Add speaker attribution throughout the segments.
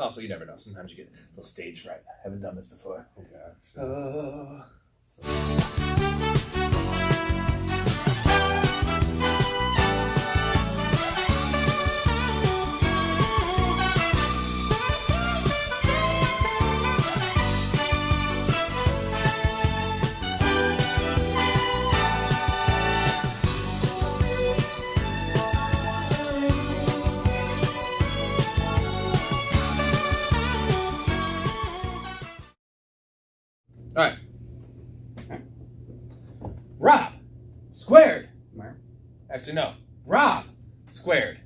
Speaker 1: Oh, so you never know. Sometimes you get a little stage fright. I haven't done this before.
Speaker 2: Oh, gosh.
Speaker 1: All right. Rob squared. Actually, no. Rob squared.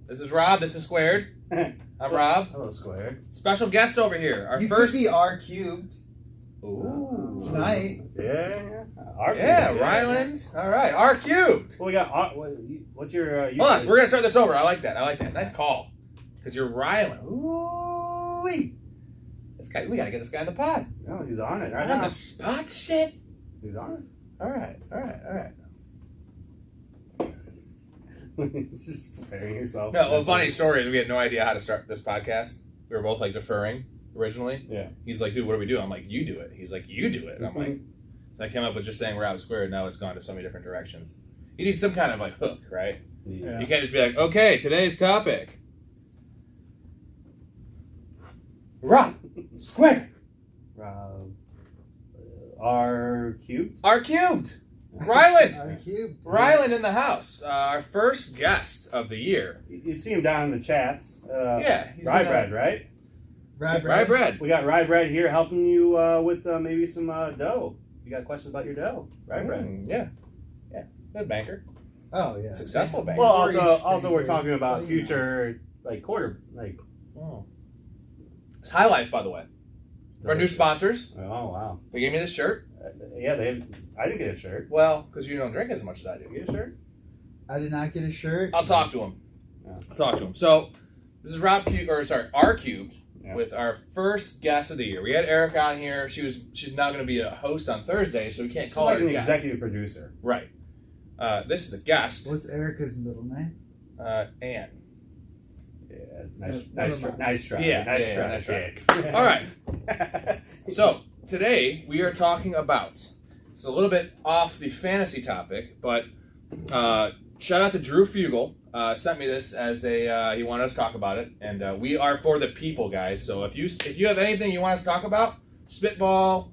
Speaker 1: This is Rob. This is squared. I'm Rob.
Speaker 2: Hello, squared.
Speaker 1: Special guest over here. Our
Speaker 3: You
Speaker 1: first.
Speaker 3: could be R cubed.
Speaker 1: Ooh.
Speaker 3: Tonight.
Speaker 2: Yeah.
Speaker 1: Yeah, Ryland. All right. R cubed.
Speaker 2: Well, we got. What's your?
Speaker 1: Hold on. We're gonna start this over. I like that. Nice call. Because you're Ryland. Ooh. This guy. We gotta get this guy in the pod.
Speaker 2: No, he's on it right
Speaker 1: On
Speaker 2: now.
Speaker 1: the spot shit.
Speaker 2: He's on it.
Speaker 1: All right.
Speaker 2: Just preparing yourself.
Speaker 1: No, well, funny story is we had no idea how to start this podcast. We were both like deferring originally.
Speaker 2: Yeah.
Speaker 1: He's like, dude, what do we do? I'm like, you do it. He's like, you do it. And I'm like, so I came up with just saying Rob squared. Now it's gone to so many different directions. You need some kind of like hook, right?
Speaker 2: Yeah.
Speaker 1: You can't just be like, okay, today's topic. Rob squared.
Speaker 2: R cubed.
Speaker 1: R cubed. Ryland.
Speaker 3: R cubed.
Speaker 1: Ryland in the house. Our first guest of the year.
Speaker 2: You see him down in the chats.
Speaker 1: Yeah.
Speaker 2: Reibread, right?
Speaker 1: Reibread.
Speaker 2: We got Reibread here helping you with maybe some dough. You got questions about your dough, Reibread?
Speaker 1: Yeah. Good banker.
Speaker 3: Oh yeah.
Speaker 1: Successful banker.
Speaker 2: Well, also we're talking about future
Speaker 1: It's High Life, by the way. Our new sponsors.
Speaker 2: Oh wow.
Speaker 1: They gave me this shirt.
Speaker 2: Yeah, I didn't get a shirt.
Speaker 1: Well, because you don't drink as much as I do.
Speaker 2: You get a shirt?
Speaker 3: I did not get a shirt.
Speaker 1: I'll talk to him.
Speaker 2: Yeah.
Speaker 1: I'll talk to him. So this is R cubed
Speaker 2: Yeah.
Speaker 1: with our first guest of the year. We had Erica on here. She's now going to be a host on Thursday, so we can't
Speaker 2: She's
Speaker 1: call
Speaker 2: like
Speaker 1: her
Speaker 2: an
Speaker 1: a guest.
Speaker 2: executive producer.
Speaker 1: Right. This is a guest.
Speaker 3: What's Erica's middle name?
Speaker 1: Ann.
Speaker 2: Yeah,
Speaker 3: Never
Speaker 2: nice try.
Speaker 1: Yeah,
Speaker 2: nice
Speaker 1: yeah,
Speaker 2: try.
Speaker 1: nice try.
Speaker 2: Jake.
Speaker 1: All right. So today we are talking about. It's a little bit off the fantasy topic, but shout out to Drew Fugel. Sent me this as he wanted us to talk about it, and we are for the people, guys. So if you have anything you want us to talk about, spitball,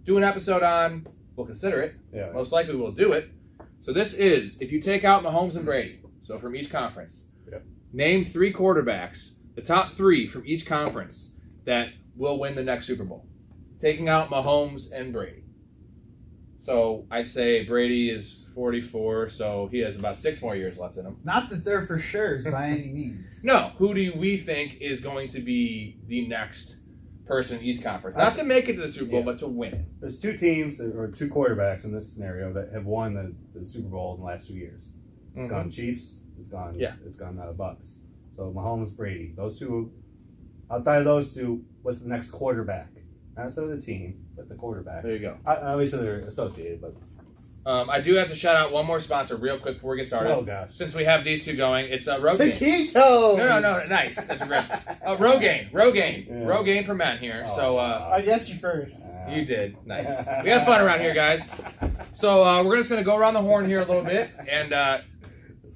Speaker 1: do an episode on, we'll consider it.
Speaker 2: Yeah.
Speaker 1: Most likely we'll do it. So this is if you take out Mahomes and Brady. So from each conference, name 3 quarterbacks, the top 3 from each conference that will win the next Super Bowl. Taking out Mahomes and Brady. So I'd say Brady is 44, so he has about 6 more years left in him.
Speaker 3: Not that they're for sures by any means.
Speaker 1: No, who do we think is going to be the next person in each conference? Not to make it to the Super Bowl, but to win it.
Speaker 2: There's 2 teams or 2 quarterbacks in this scenario that have won the Super Bowl in the last 2 years. It's gone Chiefs. It's gone Bucks. So Mahomes, Brady. Those 2. Outside of those 2, what's the next quarterback? Not necessarily the team, but the quarterback.
Speaker 1: There you go.
Speaker 2: Obviously they're associated, but
Speaker 1: I do have to shout out one more sponsor real quick before we get started.
Speaker 2: oh gosh,
Speaker 1: Since we have these 2 going, it's Rogaine.
Speaker 3: Taquitos!
Speaker 1: No, nice. That's a great. Rogaine.
Speaker 2: Yeah.
Speaker 1: Rogaine for men here.
Speaker 2: Oh,
Speaker 1: So
Speaker 3: I got you first.
Speaker 1: you did. Nice. We have fun around here, guys. So we're just going to go around the horn here a little bit. And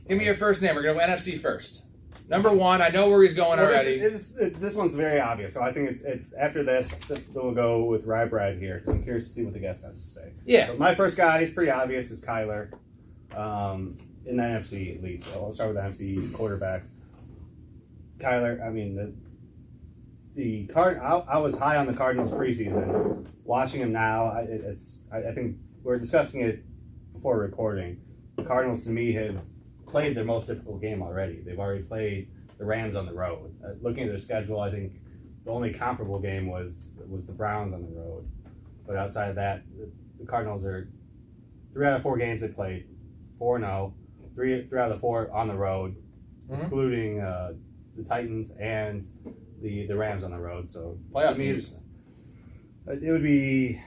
Speaker 1: give me your first name. We're going to go NFC first. Number 1. I know where he's going already.
Speaker 2: This one's very obvious, so I think it's after this that we'll go with Reibread here, because I'm curious to see what the guest has to say.
Speaker 1: Yeah.
Speaker 2: But my first guy is pretty obvious, is Kyler, in the NFC at least. So I'll start with the NFC quarterback. Kyler, I mean, I was high on the Cardinals preseason. Watching him now, I think we're discussing it before recording. The Cardinals, to me, have played their most difficult game already. They've already played the Rams on the road. Looking at their schedule, I think the only comparable game was the Browns on the road. But outside of that, the Cardinals are 3 out of 4 games they played 4-0, 3 out of the 4 on the road, including the Titans and the Rams on the road. So
Speaker 1: Playoff
Speaker 2: to me,
Speaker 1: teams.
Speaker 2: it would be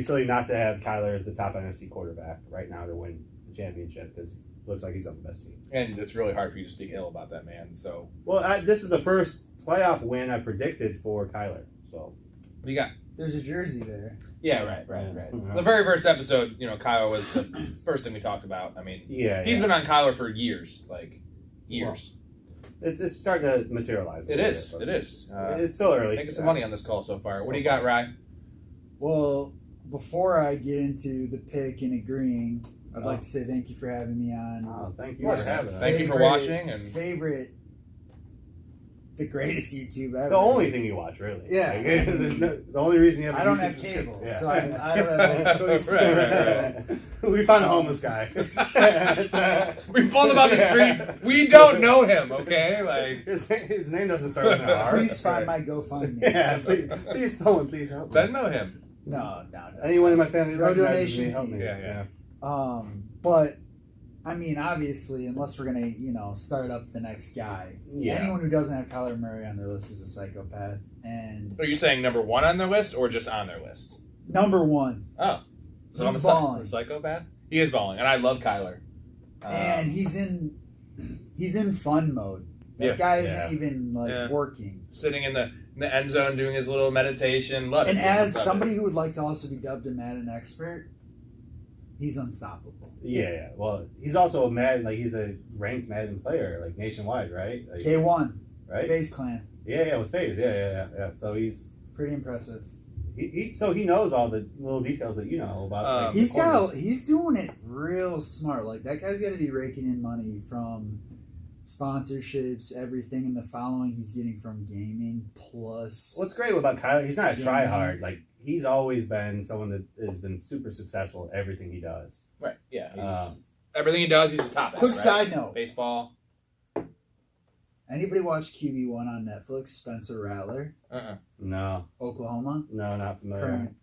Speaker 2: silly not to have Kyler as the top NFC quarterback right now to win the championship, because it looks like he's on the best team.
Speaker 1: And it's really hard for you to speak ill about that man. So
Speaker 2: Well, this is the first playoff win I predicted for Kyler. So
Speaker 1: What do you got?
Speaker 3: There's a jersey there.
Speaker 1: Yeah, right.
Speaker 2: Mhm.
Speaker 1: The very first episode, Kyler was the first thing we talked about. I mean, he's been on Kyler for years, years.
Speaker 2: It's starting to materialize.
Speaker 1: It is.
Speaker 2: It's still early.
Speaker 1: Making some money on this call so far. What do you got, Rye?
Speaker 3: Well, before I get into the pick and agreeing, I'd like to say thank you for having me on.
Speaker 2: Oh, thank you
Speaker 1: Of course.
Speaker 2: for having us.
Speaker 1: Thank you for watching and
Speaker 3: The greatest YouTube ever.
Speaker 2: The only thing you watch, really.
Speaker 3: Yeah.
Speaker 2: Like, the only reason you have.
Speaker 3: I don't have cable, so I don't have any choices.
Speaker 1: Right.
Speaker 2: We found a homeless guy.
Speaker 1: We pulled him on the street. We don't know him, okay?
Speaker 2: His name doesn't start with an R.
Speaker 3: Please find my GoFundMe.
Speaker 2: Yeah, please, someone, please help me.
Speaker 1: Venmo him.
Speaker 3: No.
Speaker 2: Anyone in my family
Speaker 3: No
Speaker 2: recognizes me,
Speaker 3: donations
Speaker 2: help me.
Speaker 3: needed.
Speaker 1: Yeah.
Speaker 3: But I mean, obviously, unless we're gonna, start up the next guy, anyone who doesn't have Kyler Murray on their list is a psychopath. And
Speaker 1: Are you saying number one on their list or just on their list?
Speaker 3: number one,
Speaker 1: Oh. So
Speaker 3: He's
Speaker 1: I'm
Speaker 3: balling.
Speaker 1: a psychopath? He is balling, and I love Kyler.
Speaker 3: and he's in fun mode. That
Speaker 1: Yeah.
Speaker 3: guy
Speaker 2: Yeah.
Speaker 3: isn't even working.
Speaker 1: Sitting in the end zone doing his little meditation. Love
Speaker 3: And
Speaker 1: it.
Speaker 3: as
Speaker 1: Love it.
Speaker 3: somebody who would like to also be dubbed a Madden expert, he's unstoppable.
Speaker 2: Yeah. Well, he's also a Madden, he's a ranked Madden player, nationwide, right?
Speaker 3: K1,
Speaker 2: Right?
Speaker 3: FaZe Clan,
Speaker 2: Yeah, with FaZe. Yeah. So he's
Speaker 3: pretty impressive.
Speaker 2: he knows all the little details that you know about.
Speaker 3: He's doing it real smart. That guy's got to be raking in money from sponsorships, everything, and the following he's getting from gaming. Plus,
Speaker 2: What's great about Kyler, he's not a
Speaker 3: Yeah.
Speaker 2: try hard. He's always been someone that has been super successful at everything he does.
Speaker 1: Right, yeah. Everything he does, he's a top at,
Speaker 3: quick
Speaker 1: right?
Speaker 3: side note:
Speaker 1: Baseball.
Speaker 3: anybody watch QB1 on Netflix? Spencer Rattler,
Speaker 2: No,
Speaker 3: Oklahoma,
Speaker 2: not familiar.
Speaker 3: current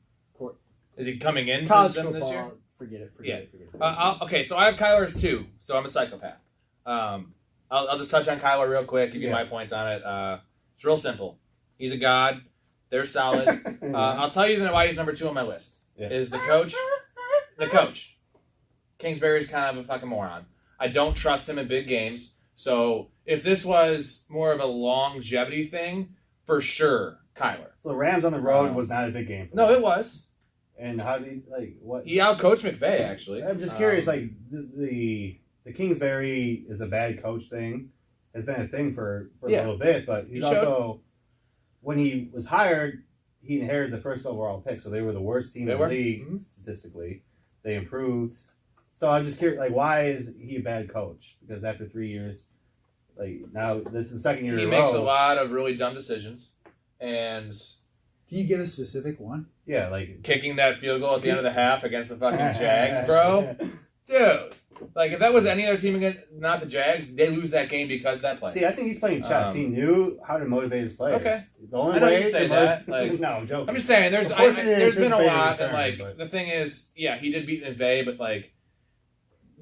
Speaker 1: Is he coming in
Speaker 3: college
Speaker 1: for them
Speaker 3: football.
Speaker 1: this year?
Speaker 3: Forget it.
Speaker 1: Okay, so I have Kyler as 2, so I'm a psychopath. I'll just touch on Kyler real quick, give you my points on it. It's real simple. He's a god. They're solid. I'll tell you then why he's number 2 on my list.
Speaker 2: Yeah.
Speaker 1: Is the coach. The coach. Kingsbury's kind of a fucking moron. I don't trust him in big games. So if this was more of a longevity thing, for sure, Kyler.
Speaker 2: So the Rams on the road was not a big game for
Speaker 1: No,
Speaker 2: them.
Speaker 1: it was.
Speaker 2: And how did what?
Speaker 1: He outcoached McVay, actually.
Speaker 2: I'm just curious. The Kingsbury is a bad coach thing has been a thing for a little bit, but he's also when he was hired, he inherited the first overall pick, so they were the worst team in the league statistically. They improved. So I'm just curious, why is he a bad coach? Because after 3 years, now this is the second year
Speaker 1: He
Speaker 2: in a row.
Speaker 1: makes a lot of really dumb decisions, and
Speaker 3: Can you give a specific one?
Speaker 2: Yeah,
Speaker 1: kicking that field goal at the end of the half against the fucking Jags, bro. Dude, if that was any other team against not the Jags, they lose that game because of that play.
Speaker 2: See, I think he's playing chess. He knew how to motivate his players.
Speaker 1: Okay.
Speaker 2: The only
Speaker 1: I know
Speaker 2: way
Speaker 1: you say
Speaker 2: to
Speaker 1: that.
Speaker 2: no, I'm joking.
Speaker 1: I'm just saying, there's
Speaker 2: Of course it is
Speaker 1: there's been a
Speaker 2: anticipated
Speaker 1: lot,
Speaker 2: return,
Speaker 1: and
Speaker 2: but-
Speaker 1: the thing is, he did beat McVay, but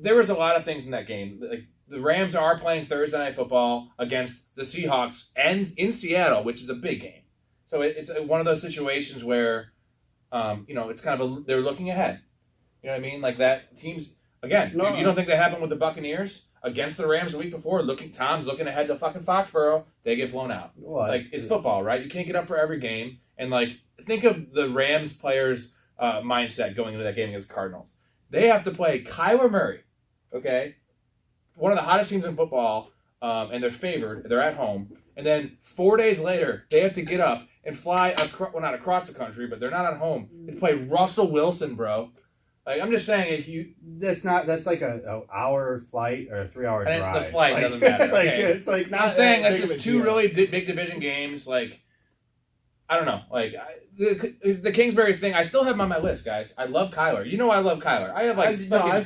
Speaker 1: there was a lot of things in that game. The Rams are playing Thursday Night Football against the Seahawks and in Seattle, which is a big game. So it's one of those situations where, it's kind of they're looking ahead. You know what I mean? That team's again.
Speaker 2: No.
Speaker 1: You don't think that happened with the Buccaneers against the Rams the week before? Tom's looking ahead to fucking Foxborough. They get blown out.
Speaker 2: Well,
Speaker 1: It's football, right? You can't get up for every game. And think of the Rams players' mindset going into that game against the Cardinals. They have to play Kyler Murray, okay, one of the hottest teams in football, and they're favored. They're at home, and then 4 days later they have to get up and fly not across the country, but they're not at home. They play Russell Wilson, bro. I'm just saying,
Speaker 2: that's like a hour flight or a 3 hour
Speaker 1: and
Speaker 2: drive.
Speaker 1: the flight doesn't matter. Okay.
Speaker 2: It's not.
Speaker 1: I'm saying
Speaker 2: that
Speaker 1: that's
Speaker 2: big of
Speaker 1: just
Speaker 2: a
Speaker 1: two
Speaker 2: deal.
Speaker 1: really big division games. I don't know. The Kingsbury thing, I still have him on my list, guys. I love Kyler. You know I love Kyler. I have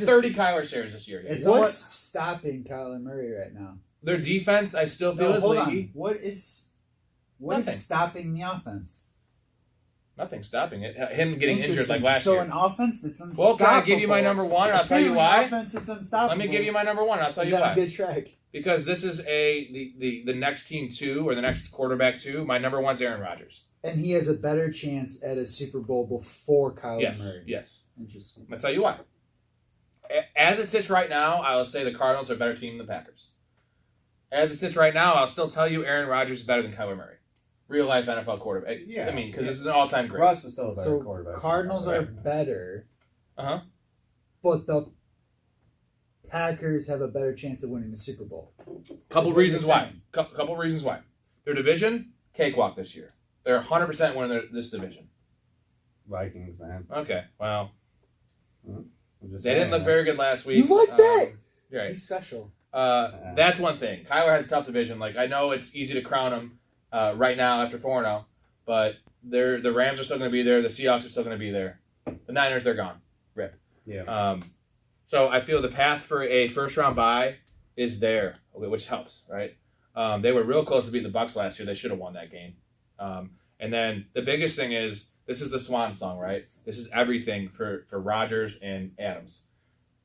Speaker 1: 30 Kyler shares this year.
Speaker 2: It's
Speaker 3: What's stopping Kyler Murray right now?
Speaker 1: Their defense, I still feel is
Speaker 3: hold
Speaker 1: leaky.
Speaker 3: on. What is
Speaker 1: Nothing.
Speaker 3: stopping the offense?
Speaker 1: Nothing's stopping it. Him getting injured last
Speaker 3: so
Speaker 1: year.
Speaker 3: an offense that's unstoppable.
Speaker 1: Well, can I give you my number one? And I'll tell you why.
Speaker 3: An offense that's unstoppable.
Speaker 1: Let me give you my number one. And I'll tell
Speaker 3: Is
Speaker 1: you
Speaker 3: that
Speaker 1: why.
Speaker 3: a good track?
Speaker 1: Because this is the next team 2 or the next quarterback 2. My number one's Aaron Rodgers.
Speaker 3: And he has a better chance at a Super Bowl before Kyler Murray.
Speaker 1: Yes.
Speaker 3: Interesting.
Speaker 1: I'm going to tell you why. As it sits right now, I will say the Cardinals are a better team than the Packers. as it sits right now, I'll still tell you Aaron Rodgers is better than Kyler Murray. Real life NFL quarterback.
Speaker 2: Yeah.
Speaker 1: I mean, because this is an all-time great.
Speaker 2: Russ is still a better
Speaker 3: So
Speaker 2: quarterback.
Speaker 3: Cardinals are better, but the Packers have a better chance of winning the Super Bowl.
Speaker 1: Couple reasons why. Couple reasons why. Their division, cakewalk this year. They're 100% winning this division.
Speaker 2: Vikings, man.
Speaker 1: Okay, well.
Speaker 2: They
Speaker 1: They didn't look very good last week.
Speaker 3: You like that?
Speaker 1: Right.
Speaker 3: He's special.
Speaker 1: That's one thing. Kyler has a tough division. Like, I know it's easy to crown him right now after 4-0, but the Rams are still going to be there. The Seahawks are still going to be there. The Niners, they're gone. Rip.
Speaker 2: Yeah.
Speaker 1: So I feel the path for a first-round bye is there, which helps, right? They were real close to beating the Bucs last year. They should have won that game. And then the biggest thing is, this is the swan song, right? This is everything for Rodgers and Adams.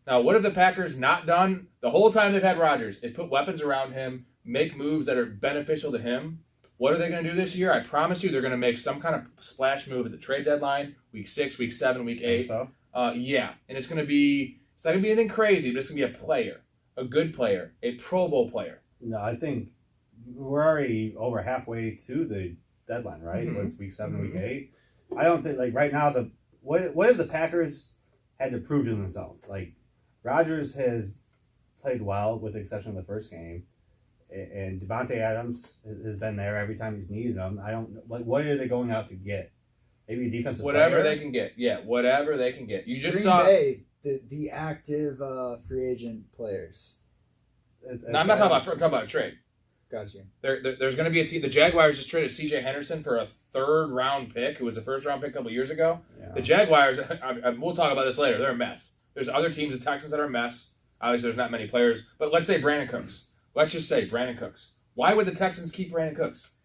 Speaker 1: Now, what have the Packers not done the whole time they've had Rodgers? Is put weapons around him, make moves that are beneficial to him. What are they going to do this year? I promise you they're going to make some kind of splash move at the trade deadline, week 6, week 7, week 8.
Speaker 2: So?
Speaker 1: Yeah, and it's not going to be anything crazy, but it's going to be a player, a good player, a Pro Bowl player.
Speaker 2: No, I think we're already over halfway to the deadline, right?
Speaker 1: Mm-hmm.
Speaker 2: What's week 7, week 8? I don't think, like, right now, what have the Packers had to prove to themselves? Like, Rodgers has played well with the exception of the first game, and Devontae Adams has been there every time he's needed him. I don't, like, what are they going out to get? Maybe a defensive
Speaker 1: whatever
Speaker 2: player?
Speaker 1: they can get. Yeah, whatever they can get. You just
Speaker 3: Green
Speaker 1: saw
Speaker 3: Bay, the active free agent players.
Speaker 1: No, I'm not talking about a trade.
Speaker 3: Gotcha.
Speaker 1: There's going to be a team. The Jaguars just traded C.J. Henderson for a 3rd-round pick, who was a first-round pick a couple years ago.
Speaker 2: Yeah.
Speaker 1: The Jaguars, we'll talk about this later, they're a mess. There's other teams, the Texans, that are a mess. Obviously, there's not many players. But let's say Brandon Cooks. Let's just say Brandon Cooks. Why would the Texans keep Brandon Cooks?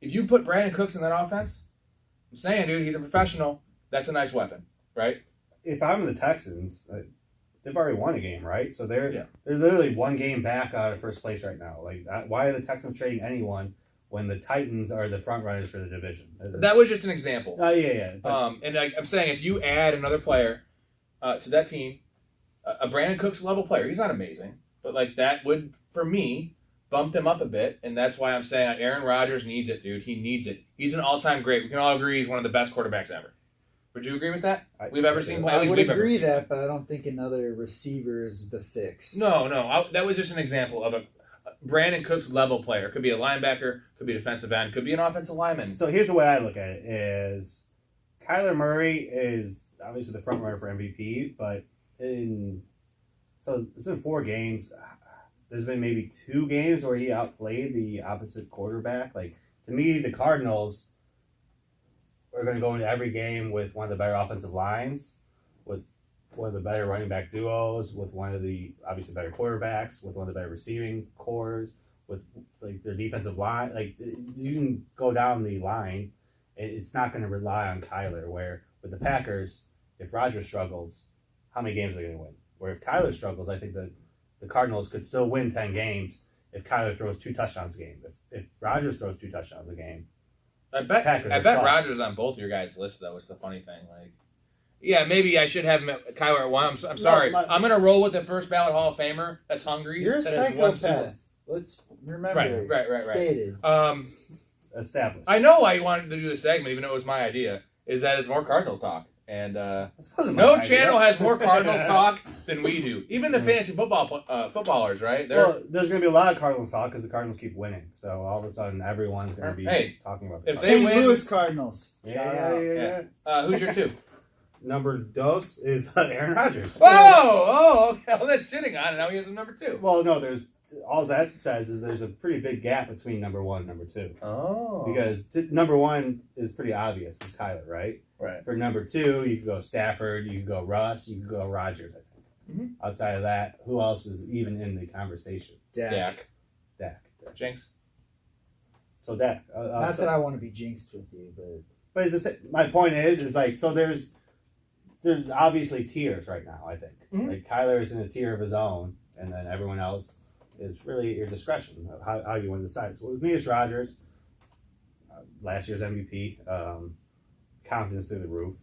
Speaker 1: If you put Brandon Cooks in that offense, I'm saying, dude, he's a professional. That's a nice weapon, right?
Speaker 2: If I'm the Texans, they've already won a game, right? So they're literally one game back out of first place right now. Like, why are the Texans trading anyone when the Titans are the front runners for the division?
Speaker 1: That was just an example.
Speaker 2: Yeah. But,
Speaker 1: And I'm saying, if you add another player to that team, a Brandon Cooks level player, he's not amazing, but like that would, for me, bump them up a bit, and that's why I'm saying Aaron Rodgers needs it, dude. He needs it. He's an all-time great. We can all agree he's one of the best quarterbacks ever. Would you agree with that? We've ever seen.
Speaker 3: I would agree that, but I don't think another receiver is the fix.
Speaker 1: No. That was just an example of a Brandon Cooks level player. Could be a linebacker, could be a defensive end, could be an offensive lineman.
Speaker 2: So here's the way I look at it: is Kyler Murray is obviously the front runner for MVP, but so it's been 4 games. There's been maybe 2 games where he outplayed the opposite quarterback. Like, to me, the Cardinals are going to go into every game with one of the better offensive lines, with one of the better running back duos, with one of the obviously better quarterbacks, with one of the better receiving cores, with like their defensive line. Like, you can go down the line. It's not going to rely on Kyler. Where with the Packers, if Rodgers struggles, how many games are they going to win? Where if Kyler struggles, I think that the Cardinals could still win 10 games if Kyler throws 2 touchdowns a game. If Rodgers throws 2 touchdowns a game,
Speaker 1: I bet Rodgers is on both your guys' lists, though. It's the funny thing. Like, yeah, maybe I should have Kyler at 1. I'm sorry. I'm going to roll with the first ballot Hall of Famer that's hungry.
Speaker 3: You're a
Speaker 1: that has won
Speaker 3: psychopath. Let's remember.
Speaker 1: Right.
Speaker 3: Stated.
Speaker 2: established.
Speaker 1: I know why you wanted to do this segment, even though it was my idea, is that it's more Cardinals talk. And no channel has more Cardinals talk than we do. Even the fantasy footballers, right?
Speaker 2: Well, there's going to be a lot of Cardinals talk because the Cardinals keep winning. So all of a sudden, everyone's going to be talking about the
Speaker 1: if
Speaker 2: Cardinals.
Speaker 1: they
Speaker 3: St.
Speaker 1: win,
Speaker 3: Louis Cardinals.
Speaker 2: Yeah.
Speaker 1: who's your 2?
Speaker 2: Number 2 is Aaron Rodgers.
Speaker 1: Oh, okay. Well, that's shitting on it. Now he has a number 2.
Speaker 2: Well, no, all that says is there's a pretty big gap between number 1 and number 2.
Speaker 1: Oh.
Speaker 2: Because number 1 is pretty obvious. It's Kyler, right?
Speaker 1: Right.
Speaker 2: For number 2, you could go Stafford, you could go Russ, you could go Rodgers, I think.
Speaker 1: Mm-hmm.
Speaker 2: Outside of that, who else is even in the conversation?
Speaker 1: Dak. Jinx.
Speaker 2: So Dak.
Speaker 3: Not that I want to be jinxed with you, but
Speaker 2: my point is like, so there's obviously tiers right now, I think.
Speaker 1: Mm-hmm.
Speaker 2: Like, Kyler is in a tier of his own, and then everyone else is really your discretion of how you want to decide. So with me, it's Rodgers, last year's MVP, confidence through the roof.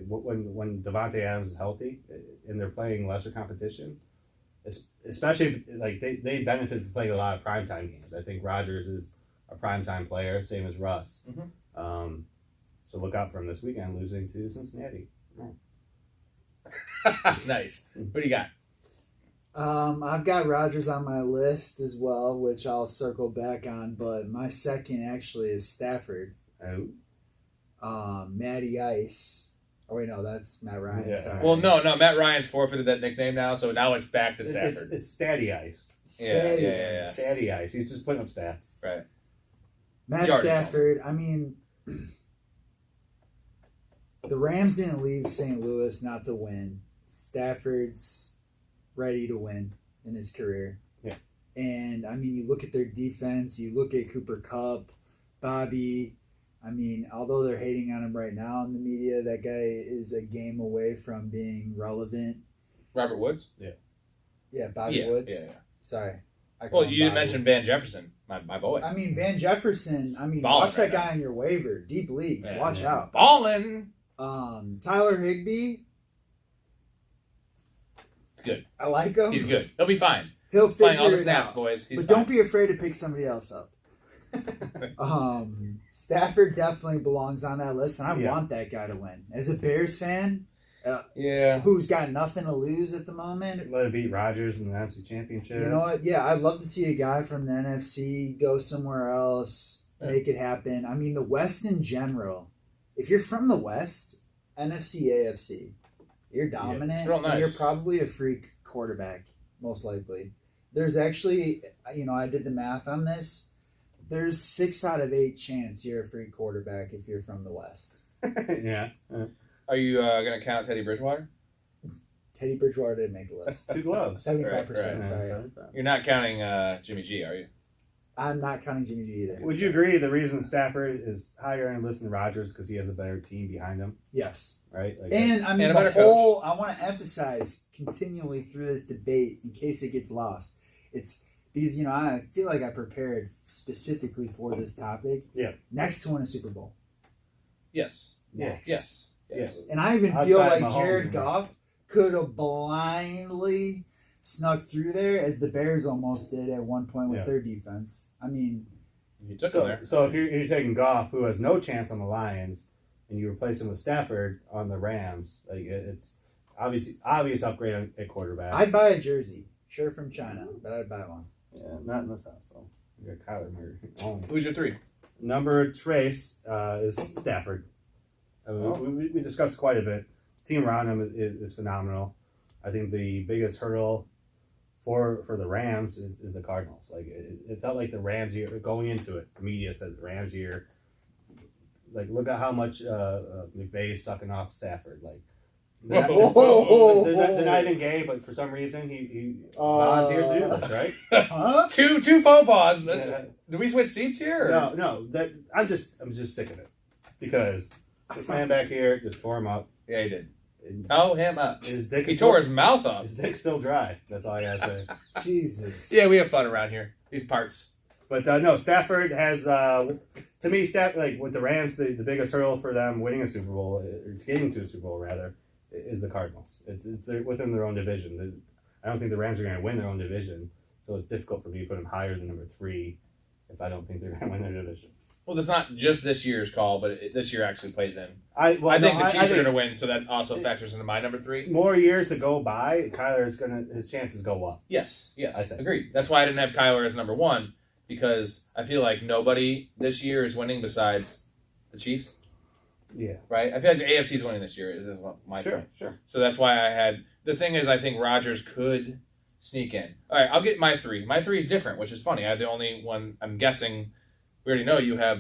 Speaker 2: When Devontae Adams is healthy and they're playing lesser competition, especially like they benefit from playing a lot of primetime games. I think Rodgers is a primetime player, same as Russ.
Speaker 1: Mm-hmm.
Speaker 2: So look out for him this weekend, losing to Cincinnati.
Speaker 1: Nice. What do you got?
Speaker 3: I've got Rodgers on my list as well, which I'll circle back on. But my second actually is Stafford.
Speaker 2: Oh.
Speaker 3: Matty Ice. Oh wait, no, that's Matt Ryan.
Speaker 2: Yeah.
Speaker 3: Sorry.
Speaker 1: Well, no, Matt Ryan's forfeited that nickname now, so now it's back to Stafford.
Speaker 2: It's Statty Ice.
Speaker 1: Yeah.
Speaker 2: Statty Ice. He's just putting up stats.
Speaker 1: Right.
Speaker 3: Matt Stafford. I mean, the Rams didn't leave St. Louis not to win. Stafford's ready to win in his career.
Speaker 2: Yeah.
Speaker 3: And I mean, you look at their defense. You look at Cooper Kupp, Bobby. I mean, although they're hating on him right now in the media, that guy is a game away from being relevant.
Speaker 1: Robert Woods?
Speaker 3: Yeah, Bobby Woods.
Speaker 1: Yeah.
Speaker 3: Sorry.
Speaker 1: Well, you didn't mention Van Jefferson, my boy.
Speaker 3: I mean, Van Jefferson,
Speaker 1: Ballin'
Speaker 3: watch that
Speaker 1: right
Speaker 3: guy in your waiver. Deep leagues.
Speaker 1: Yeah,
Speaker 3: Watch out.
Speaker 1: Ballin'.
Speaker 3: Tyler Higbee.
Speaker 1: Good.
Speaker 3: I like him.
Speaker 1: He's good. He'll be fine.
Speaker 3: He'll figure
Speaker 1: Playing all the
Speaker 3: it
Speaker 1: snaps,
Speaker 3: out.
Speaker 1: boys. He's
Speaker 3: But
Speaker 1: fine.
Speaker 3: don't be afraid to pick somebody else up. Stafford definitely belongs on that list, and I want that guy to win. As a Bears fan, who's got nothing to lose at the moment,
Speaker 2: Let it beat Rodgers in the NFC Championship.
Speaker 3: you know what? Yeah, I'd love to see a guy from the NFC go somewhere else, make it happen. I mean, the West in general, if you're from the West, NFC, AFC, you're dominant.
Speaker 1: it's real nice.
Speaker 3: And you're probably a freak quarterback, most likely. There's actually, I did the math on this. There's 6 out of 8 chance you're a freak quarterback if you're from the West.
Speaker 2: Yeah.
Speaker 1: Are you going to count Teddy Bridgewater?
Speaker 3: Teddy Bridgewater didn't make the list.
Speaker 2: 2 gloves.
Speaker 3: 75%,
Speaker 1: Right.
Speaker 3: sorry.
Speaker 1: You're not counting Jimmy G, are you?
Speaker 3: I'm not counting Jimmy G either.
Speaker 2: Would you agree the reason Stafford is higher on the list than Rodgers because he has a better team behind him,
Speaker 3: Yes.
Speaker 2: right? Like,
Speaker 3: And I mean,
Speaker 1: And a better
Speaker 3: the whole, I want to emphasize continually through this debate in case it gets lost. It's because, I feel like I prepared specifically for this topic.
Speaker 2: Yeah.
Speaker 3: Next to win a Super Bowl.
Speaker 1: Yes.
Speaker 3: Next.
Speaker 1: Yes.
Speaker 3: And I even
Speaker 2: Outside
Speaker 3: feel like
Speaker 2: Mahomes
Speaker 3: Jared
Speaker 2: and
Speaker 3: Goff could have blindly snuck through there as the Bears almost did at one point with their defense. I mean,
Speaker 1: You took him there.
Speaker 2: So if you're taking Goff, who has no chance on the Lions, and you replace him with Stafford on the Rams, like it's obvious upgrade at quarterback.
Speaker 3: I'd buy a jersey. Sure, from China, but I'd buy one.
Speaker 2: Yeah, not in this house though. You got Kyler Murray.
Speaker 1: Who's your 3?
Speaker 2: Number trace is Stafford. I mean, we discussed quite a bit. Team around him is phenomenal. I think the biggest hurdle for the Rams is the Cardinals. Like it felt like the Rams year going into it. The media said the Rams year. Like look at how much McVay is sucking off Stafford. Like they're not even gay, but for some reason he volunteers to do this, right?
Speaker 3: Huh?
Speaker 1: Two faux pas.
Speaker 2: Yeah.
Speaker 1: Do we switch seats here? Or?
Speaker 2: No. That I'm just sick of it because this man back here just tore him up.
Speaker 1: Yeah, he did.
Speaker 2: And
Speaker 1: Toe him up.
Speaker 2: his dick
Speaker 1: He
Speaker 2: is
Speaker 1: tore
Speaker 2: still,
Speaker 1: his mouth off.
Speaker 2: his dick's still dry. That's all I gotta say.
Speaker 3: Jesus.
Speaker 1: Yeah, we have fun around here. These parts.
Speaker 2: But no, Stafford has to me, like with the Rams, the biggest hurdle for them winning a Super Bowl or getting to a Super Bowl rather is the Cardinals. It's within their own division. I don't think the Rams are going to win their own division, so it's difficult for me to put them higher than number 3 if I don't think they're going to win their division.
Speaker 1: Well, it's not just this year's call, but this year actually plays in.
Speaker 2: I
Speaker 1: think the Chiefs are going to win, so that also factors into my number 3.
Speaker 2: More years to go by, his chances go up.
Speaker 1: Yes,
Speaker 2: I think.
Speaker 1: agreed. That's why I didn't have Kyler as number 1, because I feel like nobody this year is winning besides the Chiefs,
Speaker 2: Yeah.
Speaker 1: right? I feel like the AFC is winning this year, is my point.
Speaker 2: Sure.
Speaker 1: So that's why I had... The thing is, I think Rodgers could sneak in. All right, I'll get my 3. My 3 is different, which is funny. I have the only one, I'm guessing... We already know you have...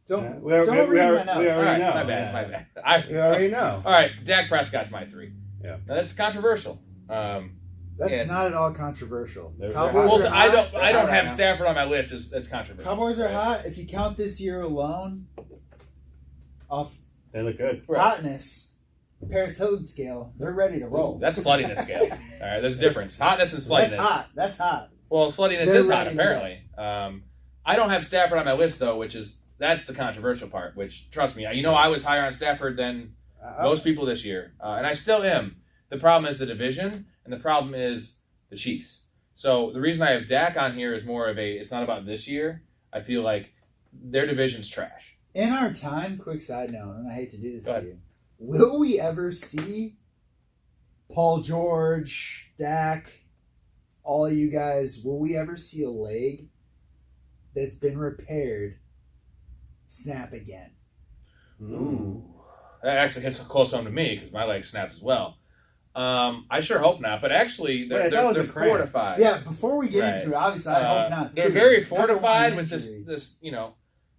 Speaker 3: Don't
Speaker 2: we already
Speaker 3: read my notes.
Speaker 2: know.
Speaker 1: All right,
Speaker 2: Yeah.
Speaker 1: my bad.
Speaker 2: We already know.
Speaker 1: All right, Dak Prescott's my 3.
Speaker 2: Yeah.
Speaker 1: Now, that's controversial.
Speaker 3: That's not at all controversial.
Speaker 2: They're
Speaker 3: Cowboys
Speaker 1: Well,
Speaker 3: are
Speaker 1: I
Speaker 3: hot.
Speaker 1: don't have
Speaker 2: now.
Speaker 1: Stafford on my list. That's controversial.
Speaker 3: Cowboys are
Speaker 1: Right.
Speaker 3: hot. If you count this year alone, off
Speaker 2: They look good.
Speaker 1: Right.
Speaker 3: hotness, Paris Hilton scale, they're ready to roll.
Speaker 1: That's sluttiness scale. All right, there's a difference. Hotness and sluttiness.
Speaker 3: That's hot.
Speaker 1: Well, sluttiness
Speaker 3: They're
Speaker 1: is hot,
Speaker 3: ready to
Speaker 1: apparently. I don't have Stafford on my list, though, that's the controversial part, which, trust me, I was higher on Stafford than most people this year. And I still am. The problem is the division, and the problem is the Chiefs. So the reason I have Dak on here is more of it's not about this year. I feel like their division's trash.
Speaker 3: In our time, quick side note, and I hate to do this
Speaker 1: Go
Speaker 3: to
Speaker 1: ahead.
Speaker 3: you, will we ever see Paul George, Dak, all of you guys, will we ever see a leg that's been repaired snap again?
Speaker 1: Ooh. That actually hits close home to me because my leg snapped as well. I sure hope not, but actually they're fortified.
Speaker 3: Yeah, before we get
Speaker 1: Right.
Speaker 3: into it, obviously I hope not.
Speaker 1: They're
Speaker 3: too.
Speaker 1: very
Speaker 3: I don't want
Speaker 1: fortified
Speaker 3: an
Speaker 1: with
Speaker 3: injury.
Speaker 1: this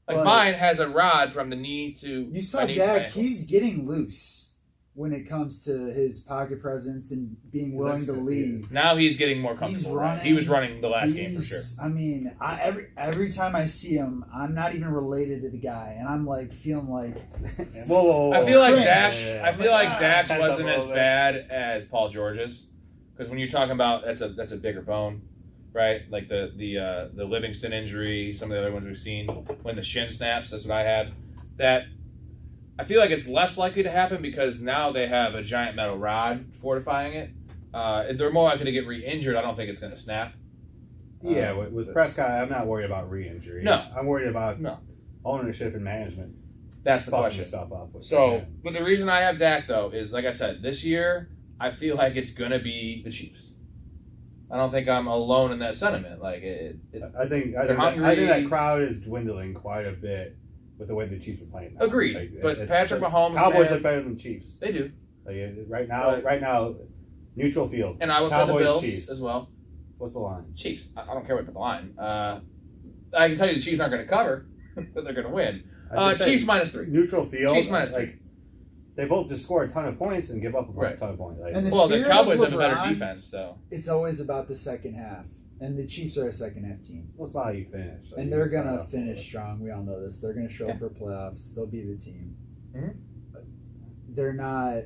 Speaker 3: But
Speaker 1: mine has a rod from the knee to.
Speaker 3: You saw
Speaker 1: my knee to
Speaker 3: Dak;
Speaker 1: my ankle.
Speaker 3: he's getting loose when it comes to his pocket presence and being willing to leave.
Speaker 1: Now he's getting more comfortable. Right? He was running the last game for sure.
Speaker 3: I mean, every time I see him, I'm not even related to the guy, and I'm like feeling like,
Speaker 2: Whoa.
Speaker 1: I feel like
Speaker 3: Cringe.
Speaker 1: Dak.
Speaker 2: Yeah.
Speaker 1: I feel like Dak's
Speaker 2: Heads up
Speaker 1: wasn't
Speaker 2: a
Speaker 1: as
Speaker 2: little bit.
Speaker 1: bad as Paul George's, because when you're talking about that's a bigger bone, right? Like the Livingston injury, some of the other ones we've seen when the shin snaps. That's what I had. That I feel like it's less likely to happen because now they have a giant metal rod fortifying it. They're more likely to get re-injured. I don't think it's going to snap.
Speaker 2: Yeah, with Prescott, I'm not worried about re-injury.
Speaker 1: No.
Speaker 2: I'm worried about
Speaker 1: No.
Speaker 2: ownership and management.
Speaker 1: That's the
Speaker 2: Fucking
Speaker 1: question.
Speaker 2: stuff up. With
Speaker 1: So,
Speaker 2: that.
Speaker 1: but the reason I have Dak though is, like I said, this year I feel like it's going to be the Chiefs. I don't think I'm alone in that sentiment. Like
Speaker 2: I think
Speaker 1: hungry.
Speaker 2: that crowd is dwindling quite a bit with the way the Chiefs are playing now.
Speaker 1: Agreed.
Speaker 2: Like,
Speaker 1: But
Speaker 2: it's-
Speaker 1: Patrick Mahomes,
Speaker 2: Cowboys
Speaker 1: man,
Speaker 2: look better than the Chiefs.
Speaker 1: they do,
Speaker 2: Like, right now, neutral field.
Speaker 1: and I will say the
Speaker 2: Cowboys,
Speaker 1: Bills
Speaker 2: Chiefs.
Speaker 1: as well.
Speaker 2: What's the line?
Speaker 1: Chiefs. I don't care what the line. I can tell you the Chiefs aren't going to cover, but they're going to win.
Speaker 2: I just
Speaker 1: Chiefs
Speaker 2: say,
Speaker 1: -3.
Speaker 2: neutral field.
Speaker 1: Chiefs -3.
Speaker 2: Like, they both just score a ton of points and give up a
Speaker 1: Right.
Speaker 2: ton of points. Like,
Speaker 3: And the
Speaker 1: Well, the
Speaker 3: spirit
Speaker 1: Cowboys
Speaker 3: of
Speaker 1: have a better
Speaker 3: LeBron,
Speaker 1: defense, so
Speaker 3: it's always about the second half, and the Chiefs are a second half team,
Speaker 2: what's about how you finish? Like,
Speaker 3: and they're
Speaker 2: you start
Speaker 3: gonna
Speaker 2: off
Speaker 3: finish
Speaker 2: with-
Speaker 3: strong. We all know this. They're gonna show
Speaker 1: Yeah.
Speaker 3: up for playoffs. They'll be the team.
Speaker 1: Mhm.
Speaker 3: They're not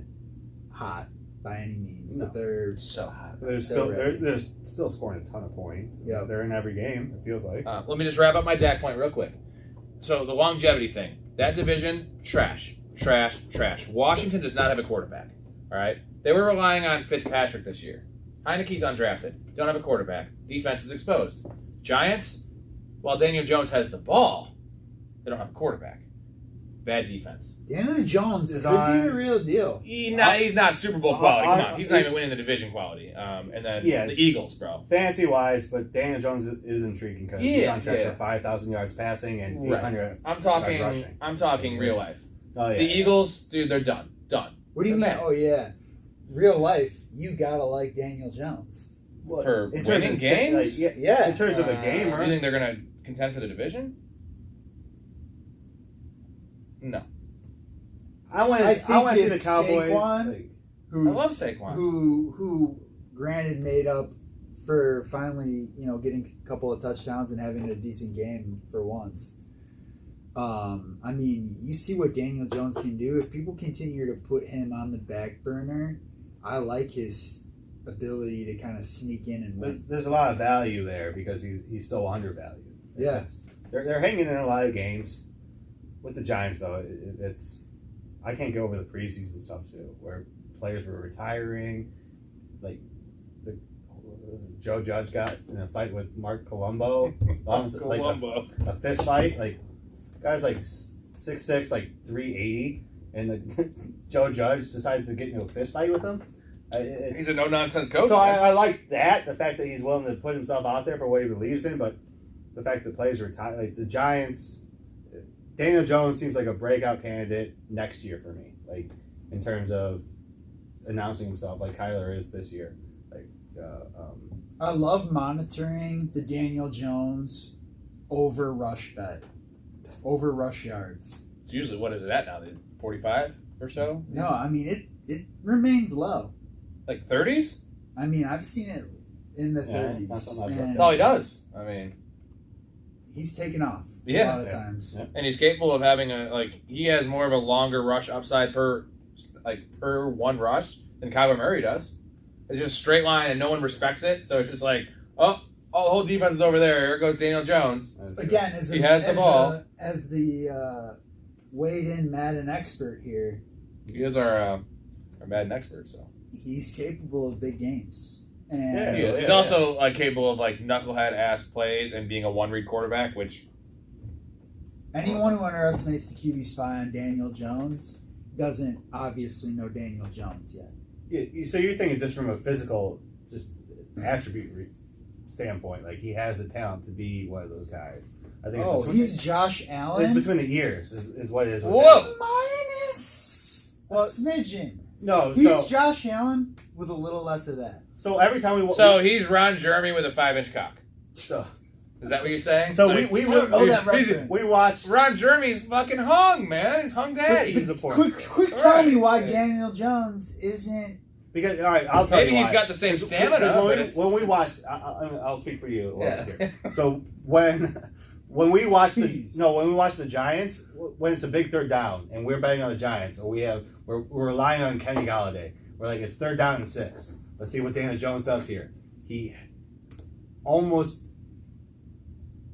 Speaker 3: hot by any means,
Speaker 2: No.
Speaker 3: but they're
Speaker 1: so hot.
Speaker 2: They're still
Speaker 3: ready.
Speaker 2: they're still scoring a ton of points.
Speaker 3: Yeah.
Speaker 2: They're in every game. It feels like.
Speaker 1: Let me just wrap up my Dak point real quick. So the longevity thing, that division, trash. Washington does not have a quarterback. All right, they were relying on Fitzpatrick this year. Heineke's undrafted, don't have a quarterback. Defense is exposed. Giants, while Daniel Jones has the ball, they don't have a quarterback. Bad defense.
Speaker 3: Daniel Jones
Speaker 2: Is
Speaker 3: could be
Speaker 2: on-
Speaker 3: the real deal.
Speaker 1: He's not Super Bowl quality. Come on, he's not even winning the division quality. And then
Speaker 2: Yeah.
Speaker 1: the Eagles, bro.
Speaker 2: Fantasy wise, but Daniel Jones is intriguing because he's
Speaker 1: Yeah,
Speaker 2: on track
Speaker 1: yeah.
Speaker 2: for 5,000 yards passing and
Speaker 1: Right.
Speaker 2: 800.
Speaker 1: I'm
Speaker 2: rushing.
Speaker 1: talking real life.
Speaker 2: Oh yeah.
Speaker 1: The Eagles, dude, they're done.
Speaker 3: What do you
Speaker 1: They're
Speaker 3: mean?
Speaker 1: bad.
Speaker 3: Oh yeah, real life. You gotta like Daniel Jones.
Speaker 2: Well,
Speaker 1: For
Speaker 2: in terms
Speaker 1: winning
Speaker 2: of
Speaker 1: games?
Speaker 2: like, yeah,
Speaker 3: Yeah.
Speaker 2: in terms of a game,
Speaker 1: You think they're gonna contend for the division? No.
Speaker 2: I want
Speaker 3: I
Speaker 2: to
Speaker 3: think
Speaker 2: see the
Speaker 3: if
Speaker 2: Cowboys.
Speaker 3: Saquon-
Speaker 2: like,
Speaker 1: I love
Speaker 3: Who's
Speaker 1: Saquon.
Speaker 3: who granted made up for finally getting a couple of touchdowns and having a decent game for once. I mean, you see what Daniel Jones can do. If people continue to put him on the back burner, I like his ability to kind of sneak in and win.
Speaker 2: there's a lot of value there because he's so undervalued.
Speaker 3: Yeah.
Speaker 2: It's- they're hanging in a lot of games. With the Giants though, it's I can't get over the preseason stuff too, where players were retiring, like Joe Judge got in a fight with Mark Colombo, like a fist fight, like guys like 6'6", like 380, and Joe Judge decides to get into a fist fight with him.
Speaker 1: He's a no-nonsense coach.
Speaker 2: So
Speaker 1: man.
Speaker 2: I like that, the fact that he's willing to put himself out there for what he believes in, but the fact that players retire, like the Giants, Daniel Jones seems like a breakout candidate next year for me, like in terms of announcing himself, like Kyler is this year. Like,
Speaker 3: I love monitoring the Daniel Jones over rush bet, over rush yards.
Speaker 1: It's usually, what is it at now? 45 or so?
Speaker 3: No, I mean it remains low.
Speaker 1: Like 30s?
Speaker 3: I mean, I've seen it in the
Speaker 2: Yeah, it's not
Speaker 3: 30s.
Speaker 2: something I've
Speaker 3: and
Speaker 1: That's all he does. I mean,
Speaker 3: he's taken off
Speaker 1: Yeah.
Speaker 3: a lot of
Speaker 2: Yeah.
Speaker 3: times.
Speaker 2: Yeah.
Speaker 1: and he's capable of having he has more of a longer rush upside per one rush than Kyler Murray does. It's just a straight line and no one respects it. So it's just like, oh, the whole defense is over there. Here goes Daniel Jones.
Speaker 3: Again, as
Speaker 1: He has the ball.
Speaker 3: As the weighed-in Madden expert here,
Speaker 1: He is our Madden expert, so.
Speaker 3: he's capable of big games. And
Speaker 2: Yeah.
Speaker 1: He is. He's also capable of like knucklehead ass plays and being a one read quarterback, which
Speaker 3: anyone who underestimates the QB spy on Daniel Jones doesn't obviously know Daniel Jones yet.
Speaker 2: So you're thinking just from a physical, just attribute standpoint, like he has the talent to be one of those guys. I think it's between,
Speaker 3: he's Josh Allen.
Speaker 2: it's between the ears is what it is.
Speaker 1: Whoa!
Speaker 3: Minus a smidgen.
Speaker 2: No,
Speaker 3: He's Josh Allen with a little less of that.
Speaker 2: so every time we
Speaker 1: So he's Ron Jeremy with a 5-inch cock.
Speaker 2: so
Speaker 1: Is that what you're saying?
Speaker 2: so
Speaker 1: Like,
Speaker 2: we
Speaker 3: I don't know that
Speaker 1: he's-
Speaker 3: reference.
Speaker 2: we watched.
Speaker 1: Ron Jeremy's fucking hung, man. He's hung daddy.
Speaker 2: He's a porn.
Speaker 3: Quick, tell
Speaker 1: Right.
Speaker 3: me why Daniel Jones isn't.
Speaker 2: Because all right, I'll tell
Speaker 1: Maybe
Speaker 2: you
Speaker 1: he's
Speaker 2: why.
Speaker 1: got the same stamina.
Speaker 2: Because
Speaker 1: but
Speaker 2: when,
Speaker 1: it's-
Speaker 2: when we watch, I'll speak for you.
Speaker 1: Yeah.
Speaker 2: Here. So when we watch
Speaker 3: Jeez.
Speaker 2: when we watch the Giants, when it's a big third down and we're betting on the Giants, or we're relying on Kenny Galladay. We're like, it's 3rd down and 6. Let's see what Daniel Jones does here. He almost,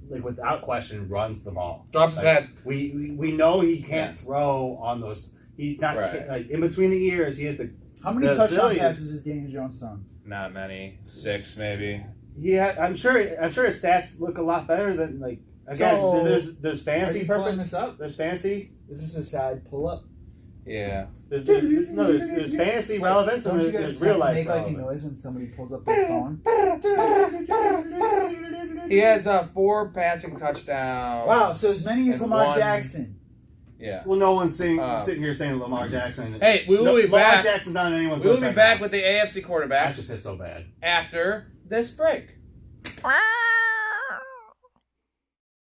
Speaker 2: like without question, runs the ball.
Speaker 1: Drops his head.
Speaker 2: We know he can't throw on those. He's not
Speaker 1: Right.
Speaker 2: like in between the ears. He has the.
Speaker 3: How many
Speaker 2: The
Speaker 3: touchdown
Speaker 2: ability-
Speaker 3: passes has Daniel Jones thrown?
Speaker 1: Not many. 6 maybe.
Speaker 2: I'm sure his stats look a lot better than like again.
Speaker 3: So,
Speaker 2: there's
Speaker 3: Are
Speaker 2: fantasy
Speaker 3: you pulling
Speaker 2: purpose.
Speaker 3: this up?
Speaker 2: There's fantasy.
Speaker 3: Is this a side pull up?
Speaker 1: Yeah.
Speaker 2: There's fantasy relevance and
Speaker 3: Don't you
Speaker 2: there's
Speaker 3: guys
Speaker 2: real
Speaker 3: have to
Speaker 2: life
Speaker 3: make like a
Speaker 2: relevance.
Speaker 3: noise when somebody pulls up their phone?
Speaker 1: He has 4 passing touchdowns.
Speaker 3: Wow, so as many as
Speaker 1: And
Speaker 3: Lamar
Speaker 1: 1
Speaker 3: Jackson.
Speaker 1: Yeah.
Speaker 2: Well, no one's sitting
Speaker 1: Um,
Speaker 2: here saying Lamar Jackson.
Speaker 1: Hey, we will
Speaker 2: No,
Speaker 1: be
Speaker 2: Lamar
Speaker 1: back.
Speaker 2: Jackson's not on anyone's
Speaker 1: We will
Speaker 2: list
Speaker 1: be
Speaker 2: right
Speaker 1: back
Speaker 2: now.
Speaker 1: with the AFC
Speaker 2: I
Speaker 1: quarterbacks
Speaker 2: should piss so bad.
Speaker 1: after this break.
Speaker 4: Quack.